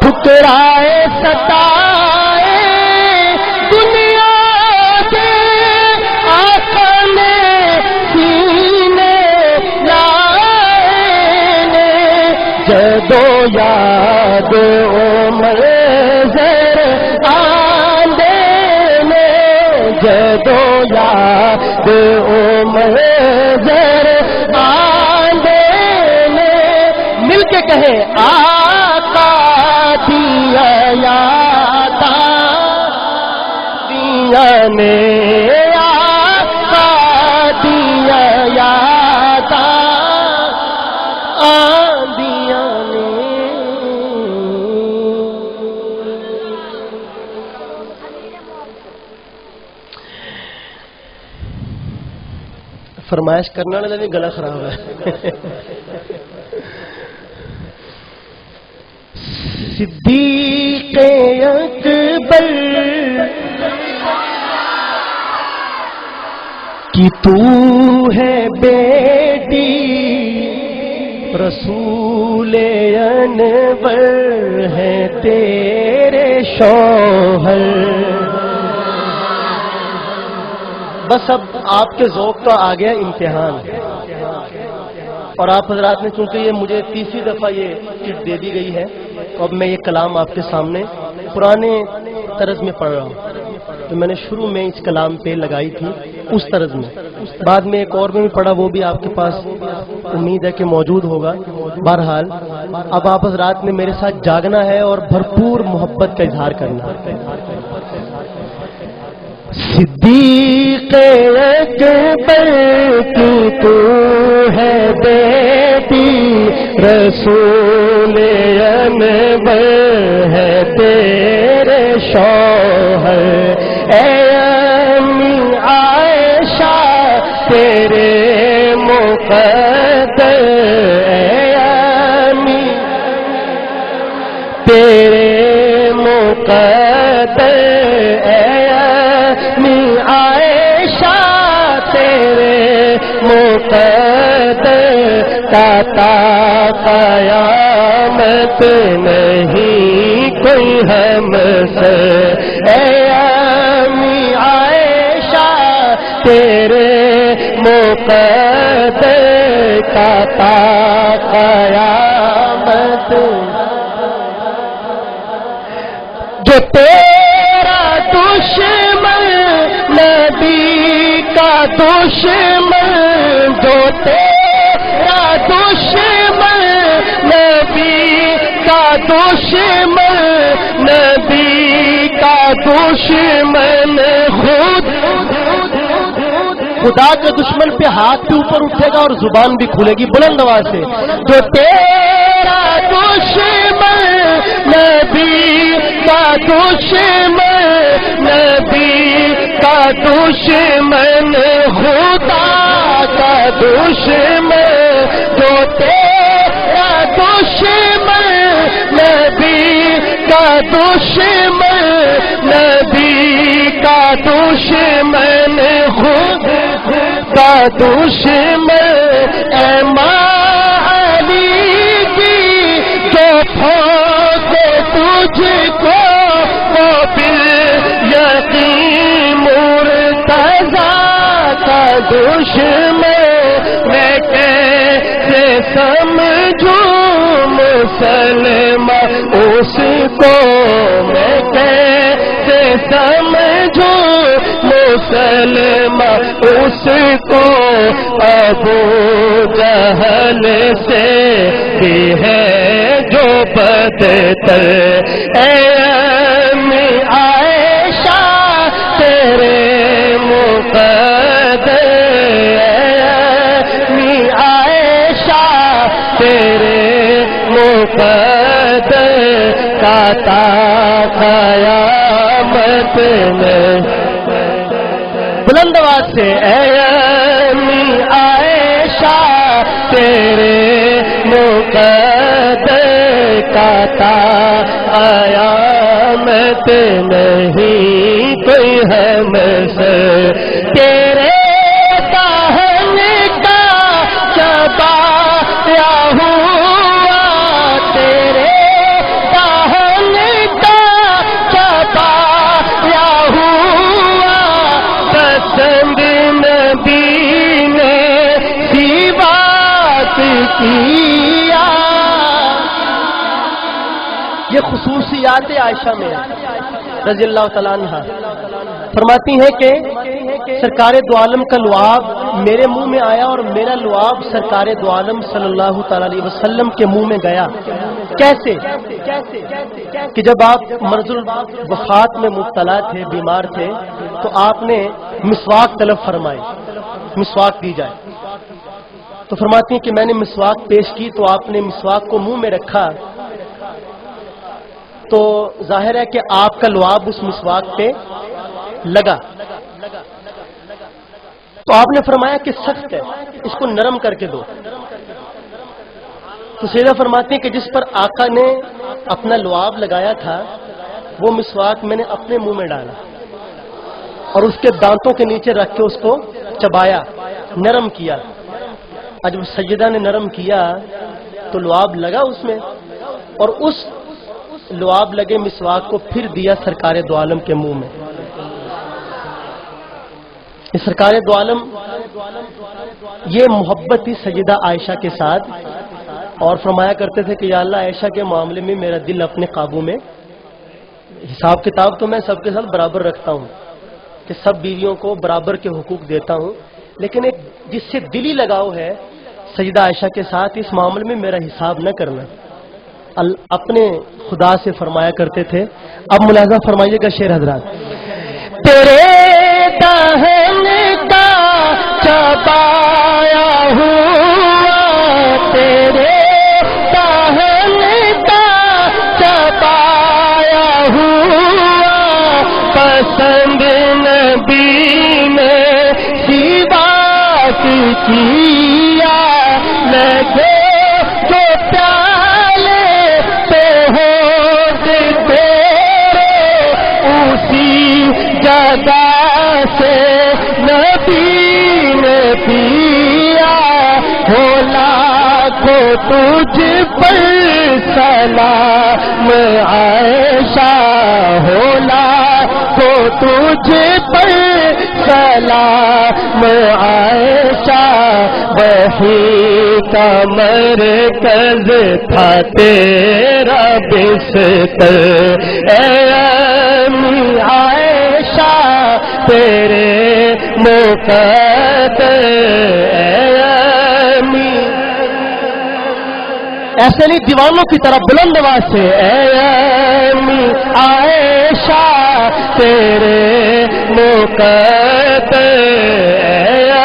ٹھکرائے ستائے دنیا سے آقا نے سینے لائے جدو یاد عمر زر آندے نے جدو یاد عمر زر آندے نے مل کے کہے آقا دیا یادا دیا نے آقا دیا یادا آندیا نے فرمائش کرنے والے بھی گلا خراب ہے صدیق اکبر کہ تو ہے بیٹی رسول انور ہے تیرے شوہر بس اب آپ کے ذوق کا آ گیا امتحان اور آپ حضرات نے چونکہ یہ مجھے تیسری دفعہ یہ چٹ دے دی گئی ہے تو اب میں یہ کلام آپ کے سامنے پرانے طرز میں پڑھ رہا ہوں تو میں نے شروع میں اس کلام پہ لگائی تھی اس طرز میں بعد میں ایک اور میں بھی پڑھا وہ بھی آپ کے پاس امید ہے کہ موجود ہوگا بہرحال اب آپ حضرات نے میرے ساتھ جاگنا ہے اور بھرپور محبت کا اظہار کرنا ہے صدیق اکبر کی تو ہے بیٹی رسول انور ہے تیرے شوہر اے امی عائشہ تیرے مقدر اے امی تیرے مقدر اے عائشہ تیرے مقدر تا قیامت نہیں کوئی ہم سے اے امی عائشہ تیرے مقدر تا قیامت جو تیرا دشمن نبی کا دشمن جو تیرا دشمن نبی کا دشمن نبی کا دشمن خود خدا کے دشمن پہ ہاتھ بھی اوپر اٹھے گا اور زبان بھی کھلے گی بلند آواز سے. جو تیرا دشمن نبی کا دشمن نبی کا دشمن خدا کا دشمن جو تیرا دشمن نبی کا دشمن نبی کا دشمن خود کا دشمن اے علی کی جو پھونکے تجھ کو وہ بالیقین مرتضیٰ کا دشمن میں کیسے سمجھوں مسلمان اس کو میں کیسے سمجھوں مسلمان اس کو ابو جہل سے بھی ہے جو بدتر اے امی عائشہ تیرے مقدر امی عائشہ تیرے مقدر کا تا قیامت میں بلند آواز سے اے امی عائشہ تیرے مقدر کا تا قیامت نہیں کوئی ہے مثل تیرے دہن کا چبایا ہوا تیرے دہن کا چبایا ہوا پسند نبی نے سی بات کیا. یہ خصوصیات عائشہ میں رضی اللہ تعالیٰ عنہ فرماتی ہیں کہ سرکار دو عالم کا لعاب میرے منہ میں آیا اور میرا لعاب سرکار دو عالم صلی اللہ تعالی علیہ وسلم کے منہ میں گیا. کیسے کہ جب آپ مرض الوفات میں مبتلا تھے بیمار تھے تو آپ نے مسواک طلب فرمائی مسواک دی جائے تو فرماتی ہیں کہ میں نے مسواک پیش کی تو آپ نے مسواک کو منہ میں رکھا تو ظاہر ہے کہ آپ کا لعاب اس مسواک پہ لگا تو آپ نے فرمایا کہ سخت ہے اس کو نرم کر کے دو. تو سیدہ فرماتی ہیں کہ جس پر آقا نے اپنا لعاب لگایا تھا وہ مسواک میں نے اپنے منہ میں ڈالا اور اس کے دانتوں کے نیچے رکھ کے اس کو چبایا نرم کیا. جب سیدہ نے نرم کیا تو لعاب لگا اس میں اور اس لعاب لگے مسواک کو پھر دیا سرکار دو عالم کے منہ میں. سرکار دو عالم یہ محبت تھی سیدہ عائشہ کے ساتھ اور فرمایا کرتے تھے کہ یا اللہ عائشہ کے معاملے میں میرا دل اپنے قابو میں. حساب کتاب تو میں سب کے ساتھ برابر رکھتا ہوں کہ سب بیویوں کو برابر کے حقوق دیتا ہوں لیکن ایک جس سے دلی لگاؤ ہے سیدہ عائشہ کے ساتھ اس معاملے میں میرا حساب نہ کرنا. اپنے خدا سے فرمایا کرتے تھے. اب ملاحظہ فرمائیے گا شعر حضرات. تیرے دہن کا چبایا ہوا تیرے دہن کا چبایا ہوا پسند نبی نے سی بات کیا لگے جو پیالے پہ ہو تیرے اسی جگہ سے نبی نے پیا ہولا کو تجھ پر سلام عائشہ ہولا کو تجھ پر سلام عائشہ وہی کا مرکز تھا تیرا بستر اے امی عائشہ تیرے مقدر اے امی ایسے نہیں دیوانوں کی طرح بلند آواز سے اے امی عائشہ تیرے مقدر اے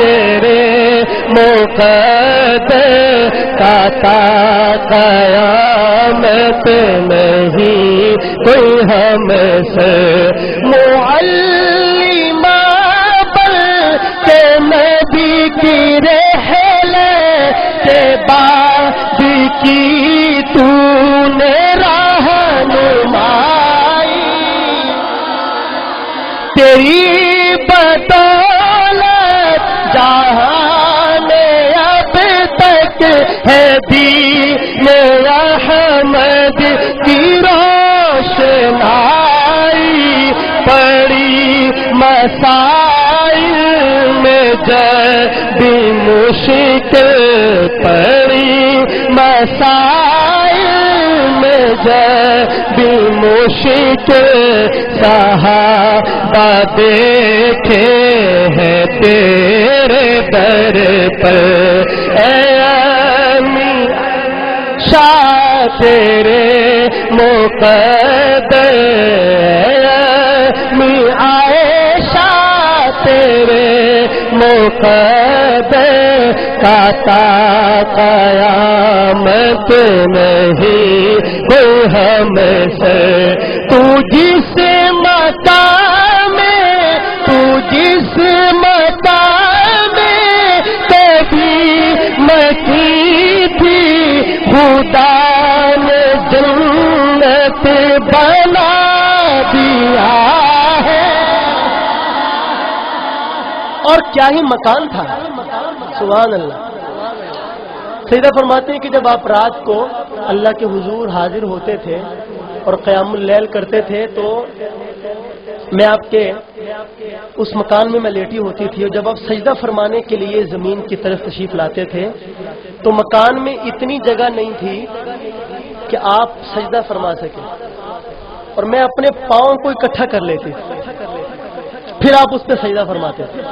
تیرے مقدر کا تا قیامت نہیں کوئی ہم سے معلمہ بل کے نبی کی رحلت کے بعد کی تو نے رہنمائی تیری بدولت جہاں میں اب تک ہے دین احمد کی روشنائی پڑی مسائل میں جب مشکل پڑی مسائل میں جب مشکل صحابہ دیکھے ہیں تیرے در پر اے امین شاہ تیرے مقدر می عائشہ تیرے مقدر کا تا قیامت نہیں کوئی ہم سے تو جس مقام میں تو جس مقام میں کبھی مکی تھی خدا نے جنت بنا دیا ہے اور کیا ہی مکان تھا سبحان اللہ سیدہ فرماتے ہیں کہ جب آپ رات کو اللہ کے حضور حاضر ہوتے تھے اور قیام اللیل کرتے تھے تو میں آپ کے اس مکان میں لیٹی ہوتی تھی اور جب آپ سجدہ فرمانے کے لیے زمین کی طرف تشریف لاتے تھے تو مکان میں اتنی جگہ نہیں تھی کہ آپ سجدہ فرما سکیں اور میں اپنے پاؤں کو اکٹھا کر لیتی پھر آپ اس پہ سجدہ فرماتے تھے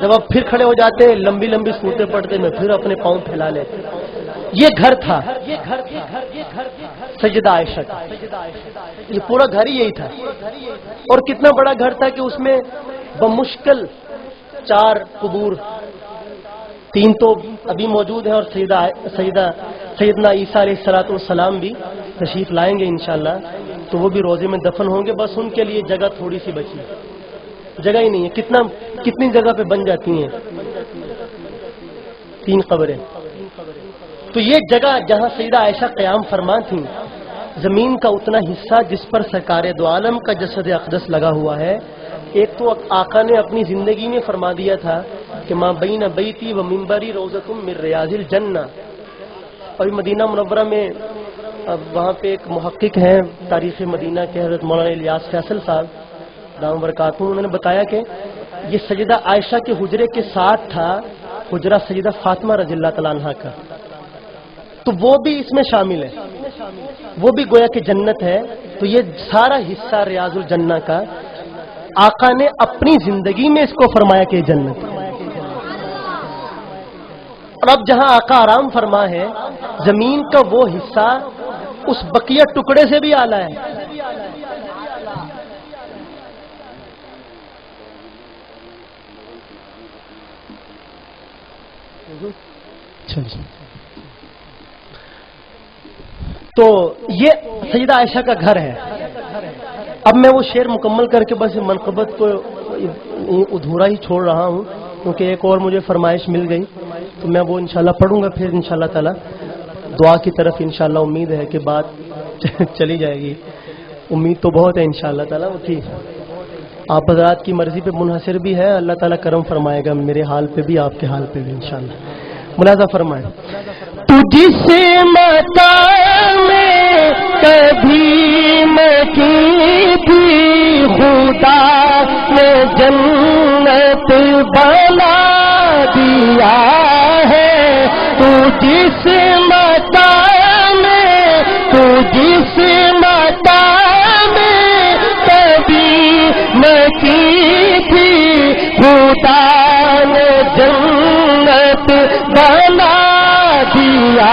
جب آپ پھر کھڑے ہو جاتے لمبی لمبی صورتیں پڑھتے میں پھر اپنے پاؤں پھیلا لیتے یہ گھر تھا سیدہ عائشہ کا یہ پورا گھر ہی یہی تھا اور کتنا بڑا گھر تھا کہ اس میں بمشکل 4 قبور 3 تو ابھی موجود ہیں اور سیدنا عیسیٰ علیہ السلام بھی تشریف لائیں گے انشاءاللہ تو وہ بھی روزے میں دفن ہوں گے بس ان کے لیے جگہ تھوڑی سی بچی جگہ ہی نہیں ہے کتنی جگہ پہ بن جاتی ہیں 3 قبریں تو یہ جگہ جہاں سیدہ عائشہ قیام فرما تھیں زمین کا اتنا حصہ جس پر سرکار دو عالم کا جسد اقدس لگا ہوا ہے ایک تو آقا نے اپنی زندگی میں فرما دیا تھا کہ ماں بین بیتی و منبری روزۃ من ریاض الجنہ اور مدینہ منورہ میں وہاں پہ ایک محقق ہیں تاریخ مدینہ کے حضرت مولانا الیاس فیصل صاحب دام برکاتہ انہوں نے بتایا کہ یہ سیدہ عائشہ کے حجرے کے ساتھ تھا حجرہ سیدہ فاطمہ رضی اللہ تعالیٰ عنہ کا تو وہ بھی اس میں شامل ہے وہ بھی گویا کہ جنت ہے تو یہ سارا حصہ ریاض الجنہ کا آقا نے اپنی زندگی میں اس کو فرمایا کہ جنت اور اب جہاں آقا آرام فرما ہے زمین کا وہ حصہ اس بقیہ ٹکڑے سے بھی اعلیٰ ہے تو یہ سیدہ عائشہ کا گھر ہے اب میں وہ شعر مکمل کر کے بس منقبت کو ادھورا ہی چھوڑ رہا ہوں کیونکہ ایک اور مجھے فرمائش مل گئی تو میں وہ انشاءاللہ پڑھوں گا پھر انشاءاللہ تعالی دعا کی طرف انشاءاللہ امید ہے کہ بات چلی جائے گی امید تو بہت ہے انشاءاللہ تعالی وہ تھی آپ حضرات کی مرضی پہ منحصر بھی ہے اللہ تعالیٰ کرم فرمائے گا میرے حال پہ بھی آپ کے حال پہ بھی انشاءاللہ ملاحظہ فرمائیں تجھ سے مقام میں کبھی مکی تھی خدا نے جنت بنا دیا ہے تو جس مقام میں تو جس مقام میں کبھی مکی تھی خدا نے جنت بنا دیا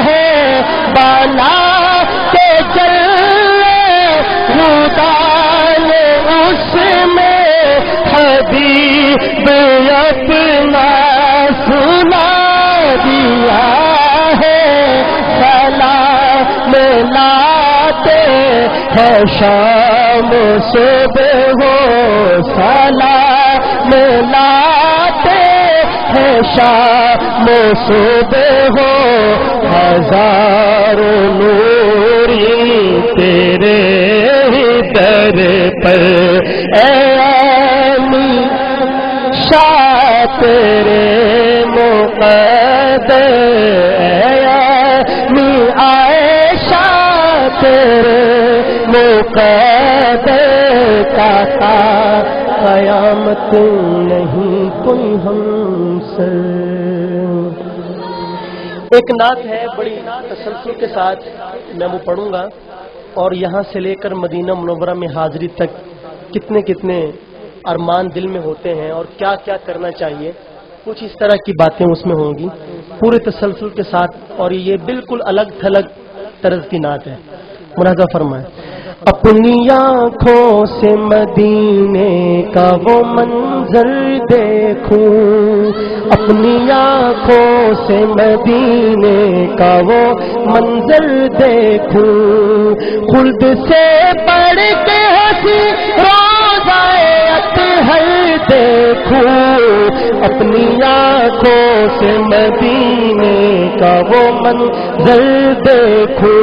ہے بنا کے چل خدا نے اس میں حبیب اپنا ہے شام صبح ہو سلام لاتے ہیں شام صبح ہو ہزاروں نوری تیرے ہی در پر اے علی شاہ تیرے مقدر اے علی عائشہ تیرے مقدر کا قیامت نہیں کوئی ہم سے. ایک نعت ہے بڑی تسلسل کے ساتھ میں وہ پڑھوں گا، اور یہاں سے لے کر مدینہ منورہ میں حاضری تک کتنے کتنے ارمان دل میں ہوتے ہیں اور کیا کیا کرنا چاہیے، کچھ اس طرح کی باتیں اس میں ہوں گی پورے تسلسل کے ساتھ، اور یہ بالکل الگ تھلگ طرز کی نعت ہے. ملاحظہ فرمائیں. اپنی آنکھوں سے مدینے کا وہ منظر دیکھوں، اپنی آنکھوں سے مدینے کا وہ منظر دیکھوں، خلد سے پڑھ کے ہنسی روزائے اطہر دیکھوں، اپنی آنکھوں سے مدینے کا وہ منظر دیکھوں،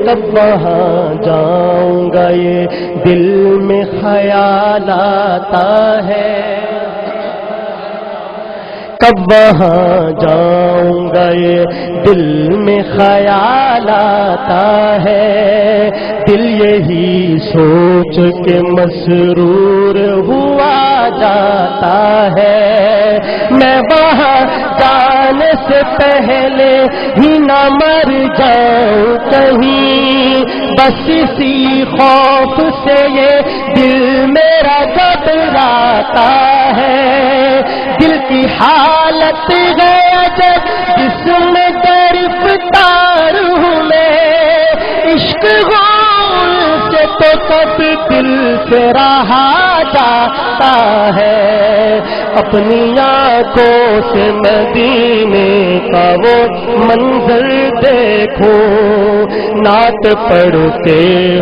تب وہاں جاؤں گا یہ دل میں خیال آتا ہے، کب وہاں جاؤں گا یہ دل میں خیال آتا ہے، دل یہی سوچ کے مسرور ہوا جاتا ہے، میں وہاں جانے سے پہلے ہی نہ مر جاؤں کہیں، بس اسی خوف سے یہ دل میرا گھبراتا ہے، دل کی حالت گیا جب جس میں گرفتار ہوں میں، عشق غول سے تو کب دل سے رہا جاتا ہے، اپنی آنکھوں سے مدینے کا وہ منظر دیکھو، نعت پڑھتے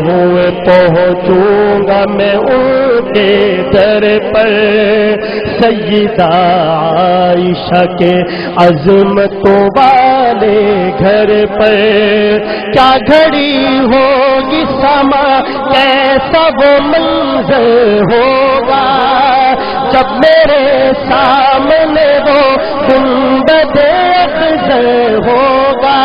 ہوئے پہنچوں گا میں ان کے در پر، سیدہ عائشہ کے عظمتوں والے گھر پر، کیا گھڑی ہوگی سما کیسا وہ منظر ہوگا، جب میرے سامنے وہ گنبد افضل ہوگا،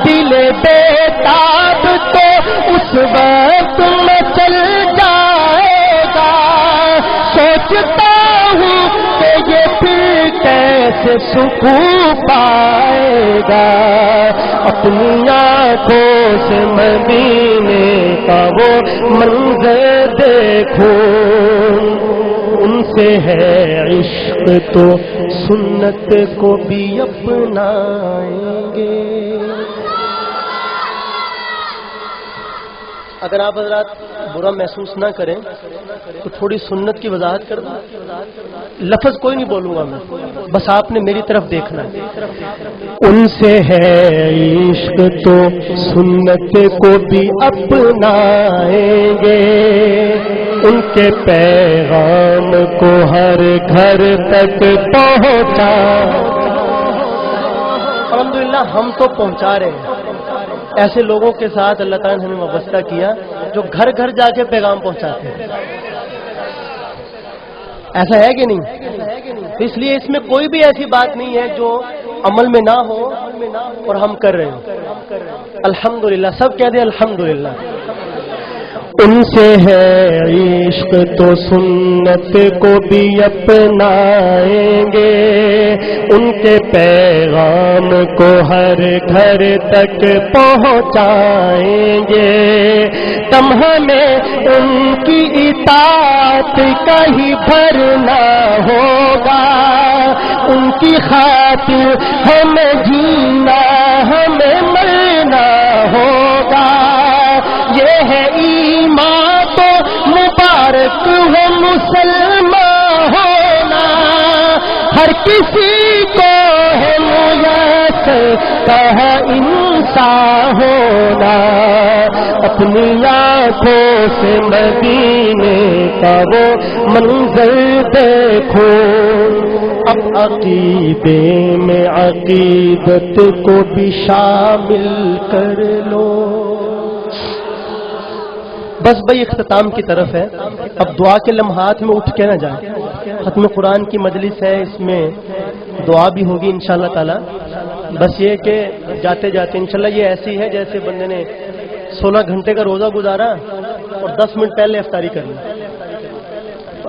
دل بے تاب تو اس وقت میں چل جائے گا، سوچتا ہوں کہ یہ پھر کیسے سکون پائے گا، اپنی آنکھوں سے مدینے کا وہ منظر دیکھو، ان سے ہے عشق تو سنت کو بھی اپنائیں گے. اگر آپ حضرات برا محسوس نہ کریں تو تھوڑی سنت کی وضاحت کر دوں. لفظ کوئی نہیں بولوں گا میں، بس آپ نے میری طرف دیکھنا ہے. ان سے ہے عشق تو سنت کو بھی اپنائیں گے، ان کے پیغام کو ہر گھر تک پہنچا. الحمدللہ ہم تو پہنچا رہے ہیں. ایسے لوگوں کے ساتھ اللہ تعالیٰ نے ہمیں وابستہ کیا جو گھر گھر جا کے پیغام پہنچاتے ہیں. ایسا ہے کہ نہیں؟ اس لیے اس میں کوئی بھی ایسی بات نہیں ہے جو عمل میں نہ ہو اور ہم کر رہے ہیں. الحمدللہ سب کہہ دیں الحمدللہ. ان سے ہے عشق تو سنت کو بھی اپنائیں گے، ان کے پیغام کو ہر گھر تک پہنچائیں گے. تم ہمیں ان کی اطاعت کا ہی بھرنا ہوگا، ان کی خاطر ہمیں جینا ہمیں مرنا ہوگا. یہ ہے ایمان تو مبارک ہے مسلمان ہونا، ہر کسی کو ہے میسر کہا انسان ہونا. اپنی آنکھوں سے مدینے کا وہ منظر دیکھو، اب عقیدے میں عقیدت کو بھی شامل کر لو۔ بس بھائی اختتام کی طرف ہے، اب دعا کے لمحات میں اٹھ کے نہ جائیں۔ ختم قرآن کی مجلس ہے، اس میں دعا بھی ہوگی انشاءاللہ تعالی۔ بس یہ کہ جاتے جاتے انشاءاللہ یہ ایسی ہے جیسے بندے نے 16 گھنٹے کا روزہ گزارا اور 10 منٹ پہلے افطاری کر لی۔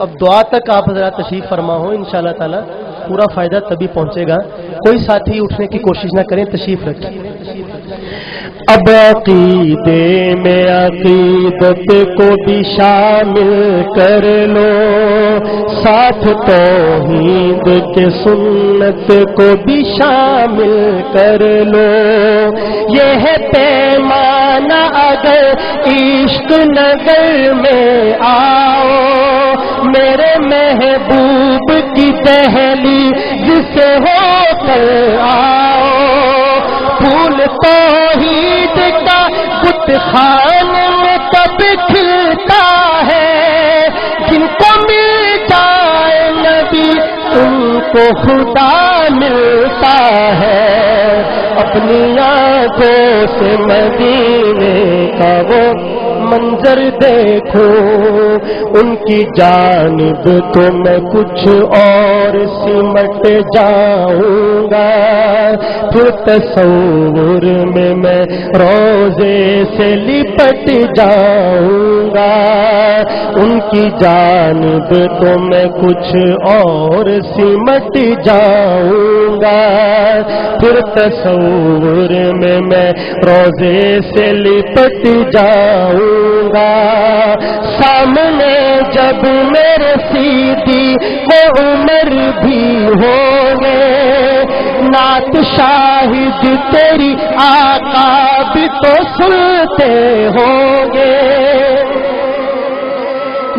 اب دعا تک آپ حضرات تشریف فرما ہو انشاءاللہ تعالی، پورا فائدہ تبھی پہنچے گا۔ کوئی ساتھی اٹھنے کی کوشش نہ کریں، تشریف رکھیں۔ اب عقیدے میں عقیدت کو بھی شامل کر لو، ساتھ توحید کے سنت کو بھی شامل کر لو۔ یہ ہے پیمانہ اگر عشق نگر میں آؤ، میرے محبوب کی دہلیز سے ہو کر آؤ۔ پھول توحید کا بت خان میں تب کھلتا ہے، جن کو مل جائے نبی ان کو خدا ملتا ہے۔ اپنی آنکھوں سے مدینے کا وہ منظر دیکھو، ان کی جانب تو میں کچھ اور سمٹ جاؤں گا، پھر تصور میں روزے سے لپٹ جاؤں گا۔ ان کی جانب تو میں کچھ اور سمٹ جاؤں گا، پھر تصور میں روزے سے لپٹ جاؤں گا۔ سامنے جب میرے سیدھی کو عمر بھی ہوں گے، نعت شاہد تیری آقا بھی تو سنتے ہوں گے۔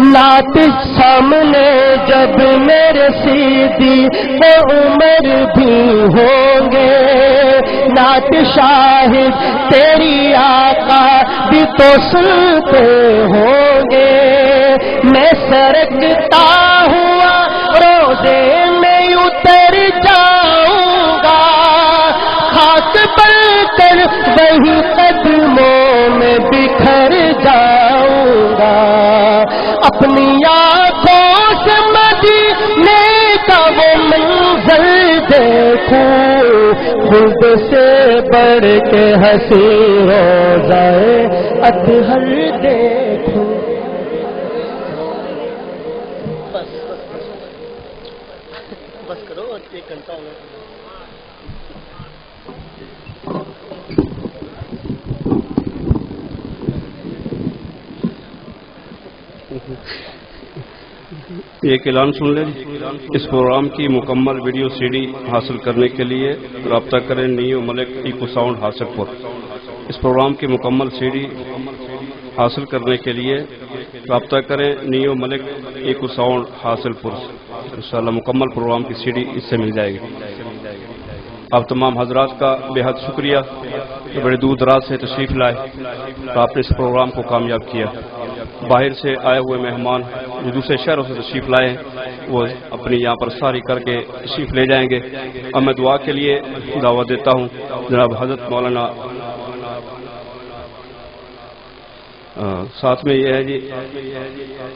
نعت سامنے جب میرے سیدھی کو عمر بھی ہوں گے، نعت شاہد تیری آقا بھی تو سنتے ہوں گے۔ میں سرکتا ہوا روزے میں اتر جاؤں گا، خاک بن کر وہی قدموں میں بکھر جاؤں گا۔ اپنی آنکھوں سے مدینے کا وہ منظر دیکھوں، خود سے بڑھ کے ہنسی روزائے اطہر دیکھوں۔ بس کرو، 1 گھنٹہ ہو گیا۔ ایک اعلان سن لیں۔ اس پروگرام کی مکمل ویڈیو سی ڈی حاصل کرنے کے لیے رابطہ کریں نیو ملک ایکو ساؤنڈ حاصل پور۔ اس پروگرام کی مکمل سی ڈی حاصل کرنے کے لیے رابطہ کریں نیو ملک ایکو ساؤنڈ حاصل پور۔ انشاءاللہ مکمل پروگرام کی سی ڈی اس سے مل جائے گی۔ آپ تمام حضرات کا بے حد شکریہ کہ بڑے دور دراز سے تشریف لائے، آپ نے اس پروگرام کو کامیاب کیا۔ باہر سے آئے ہوئے مہمان جو دوسرے شہروں سے تشریف لائے ہیں وہ اپنی یہاں پر ساری کر کے تشریف لے جائیں گے۔ اب میں دعا کے لیے دعوت دیتا ہوں جناب حضرت مولانا، ساتھ میں یہ ہے جی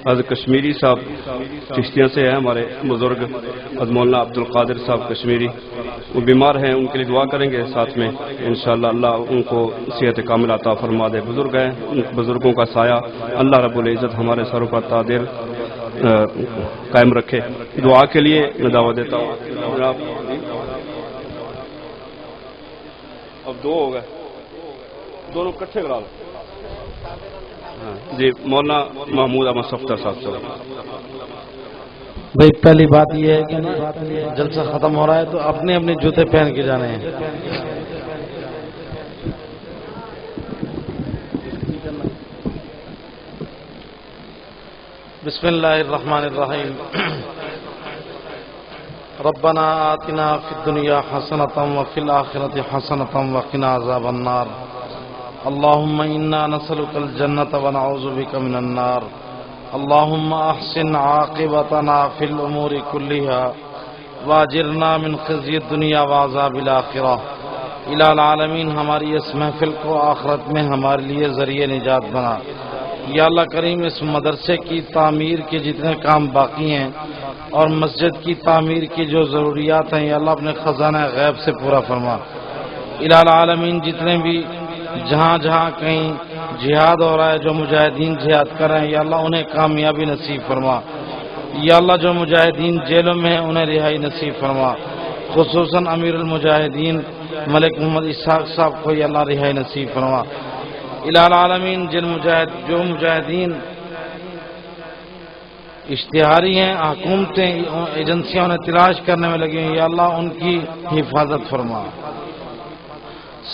حضرت کشمیری صاحب چشتیاں سے ہیں، ہمارے بزرگ حضرت مولانا عبد القادر صاحب کشمیری، وہ بیمار ہیں، ان کے لیے دعا کریں گے ساتھ میں انشاءاللہ اللہ ان کو صحت کامل عطا فرما دے۔ بزرگ ہیں، ان بزرگوں کا سایہ اللہ رب العزت ہمارے سروں پر تادر قائم رکھے۔ دعا کے لیے میں دعوت دیتا ہوں جناب۔ اب 2 ہو گئے، دونوں کٹھے کرا لو جی۔ مولانا محمود احمد صفدر صاحب سے بھائی پہلی بات یہ ہے کہ جلسہ ختم ہو رہا ہے تو اپنے اپنے جوتے پہن کے جانے ہیں۔ بسم اللہ الرحمن الرحیم۔ ربنا آتنا فی الدنیا حسنۃ وفی الآخرۃ حسنۃ وقنا عذاب النار۔ اللهم إنا نسألك الجنة ونعوذ بك من النار اللهم أحسن عاقبتنا في الأمور كلها واجرنا من خزي الدنيا وعذاب الآخرة الہ العالمین ہماری اس محفل کو آخرت میں ہمارے لیے ذریعہ نجات بنا. یا اللہ کریم اس مدرسے کی تعمیر کے جتنے کام باقی ہیں اور مسجد کی تعمیر کی جو ضروریات ہیں یا اللہ اپنے خزانہ غیب سے پورا فرما. الہ العالمین جتنے بھی جہاں جہاں کہیں جہاد ہو رہا ہے جو مجاہدین جہاد کر رہے ہیں یا اللہ انہیں کامیابی نصیب فرما. یا اللہ جو مجاہدین جیلوں میں ہیں انہیں رہائی نصیب فرما. خصوصاً امیر المجاہدین ملک محمد اسحاق صاحب کو یا اللہ رہائی نصیب فرما. الہ العالمین جو مجاہدین اشتہاری ہیں حکومتیں ایجنسیاں انہیں تلاش کرنے میں لگی ہیں یا اللہ ان کی حفاظت فرما.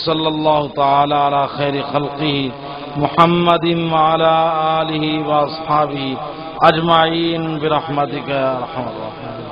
صلی اللہ تعالی علی خیر خلقہ محمد وعلی آلہ واصحابہ اجمعین برحمتک یا ارحم الراحمین.